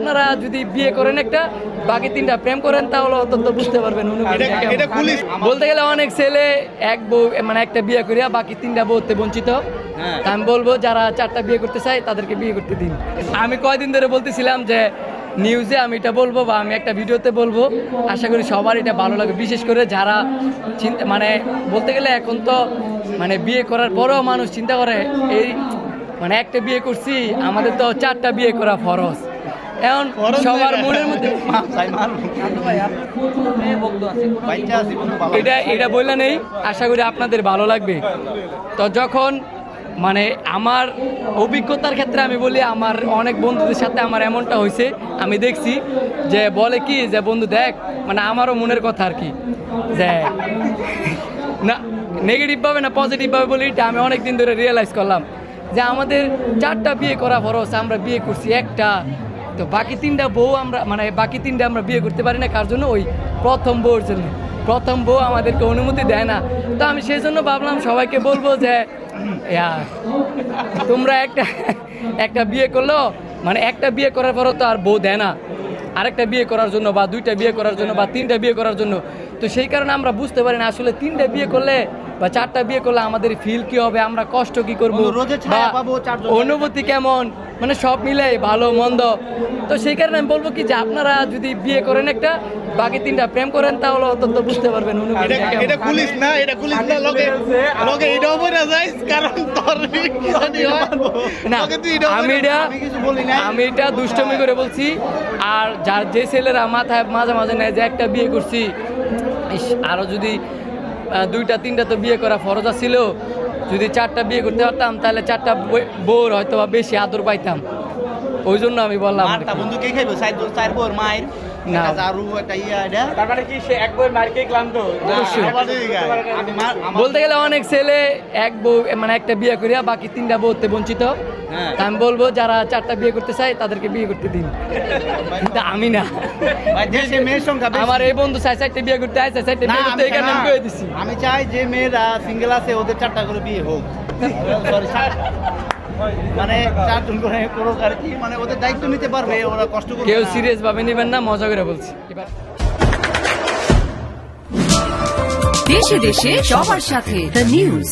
আপনারা যদি বিয়ে করেন একটা বাকি তিনটা প্রেম করেন তাহলে অন্তত বুঝতে পারবেন বলতে গেলে অনেক ছেলে এক বউ মানে একটা বিয়ে করিয়া বাকি তিনটা বউতে বঞ্চিত। আমি বলবো যারা চারটা বিয়ে করতে চায় তাদেরকে বিয়ে করতে দিন। আমি কয়দিন ধরে বলতেছিলাম যে নিউজে আমি এটা বলবো বা আমি একটা ভিডিওতে বলবো, আশা করি সবার এটা ভালো লাগে, বিশেষ করে যারা মানে বলতে গেলে এখন তো মানে বিয়ে করার পরেও মানুষ চিন্তা করে এই মানে একটা বিয়ে করছি আমাদের তো চারটা বিয়ে করা ফরজ। এখন সবার মনের মধ্যে এটা বললে নেই, আশা করি আপনাদের ভালো লাগবে। তো যখন মানে আমার অভিজ্ঞতার ক্ষেত্রে আমি বলি, আমার অনেক বন্ধুদের সাথে আমার এমনটা হয়েছে, আমি দেখছি যে বলে কি যে বন্ধু দেখ, মানে আমারও মনের কথা আর কি, যে না নেগেটিভভাবে না পজিটিভভাবে বলি, এটা আমি অনেক দিন ধরে রিয়েলাইজ করলাম যে আমাদের চারটা বিয়ে করা খরচ, আমরা বিয়ে করছি একটা, তো বাকি তিনটা বউ আমরা মানে বাকি তিনটা আমরা বিয়ে করতে পারি না। কার জন্য? ওই প্রথম বউর জন্য। প্রথম বউ আমাদেরকে অনুমতি দেয় না। তো আমি সেই জন্য ভাবলাম সবাইকে বলবো যে তোমরা একটা বিয়ে করলো মানে একটা বিয়ে করার পরও তো আর বউ দেয় না আরেকটা বিয়ে করার জন্য বা দুইটা বিয়ে করার জন্য বা তিনটা বিয়ে করার জন্য। তো সেই কারণে আমরা বুঝতে পারি না আসলে তিনটা বিয়ে করলে বা চারটা বিয়ে করলে আমাদের ফিল কি হবে, আমরা কষ্ট কি করবো, অনুভূতি কেমন, মানে সব মিলে ভালো মন্দ। তো সেই কারণে আমি বলবো কি যে আপনারা যদি বিয়ে করেন একটা বাকি তিনটা প্রেম করেন তাহলে অন্তত বুঝতে পারবেন অনুভূতি। আমি এটা দুষ্টমি করে বলছি। আর যার যে ছেলেরা মাথায় মাঝে মাঝে নেয় যে একটা বিয়ে করছি, আরো যদি দুইটা তিনটা তো বিয়ে করা ফরজ ছিল, যদি চারটা বিয়ে করতে পারতাম তাহলে চারটা বউর হয়তো বা বেশি আদর পাইতাম। ওই জন্য আমি বললাম বলতে গেলে অনেক ছেলে এক বউ মানে একটা বিয়ে করিয়া বাকি তিনটা বউতে বঞ্চিত। আমি বলবো যারা চারটা বিয়ে করতে চায় তাদেরকে বিয়ে করতে দিন, কিন্তু আমি না। আমার এই বন্ধু চাই চারটে বিয়ে করতে চাইছে, চারটে বিয়ে করতে এই কারণে আমি কয়ে দিছি। আমি চাই যে মেয়েরা সিঙ্গেল আছে ওদের চারটা করে বিয়ে হোক, মানে চারজন করে করুক আর কি, মানে ওদের দায়িত্ব নিতে পারবে, ওরা কষ্ট করবে। কেউ সিরিয়াস ভাবে নেবেন না, মজা করে বলছি। দেশে দেশে সবার সাথে দ্য নিউজ।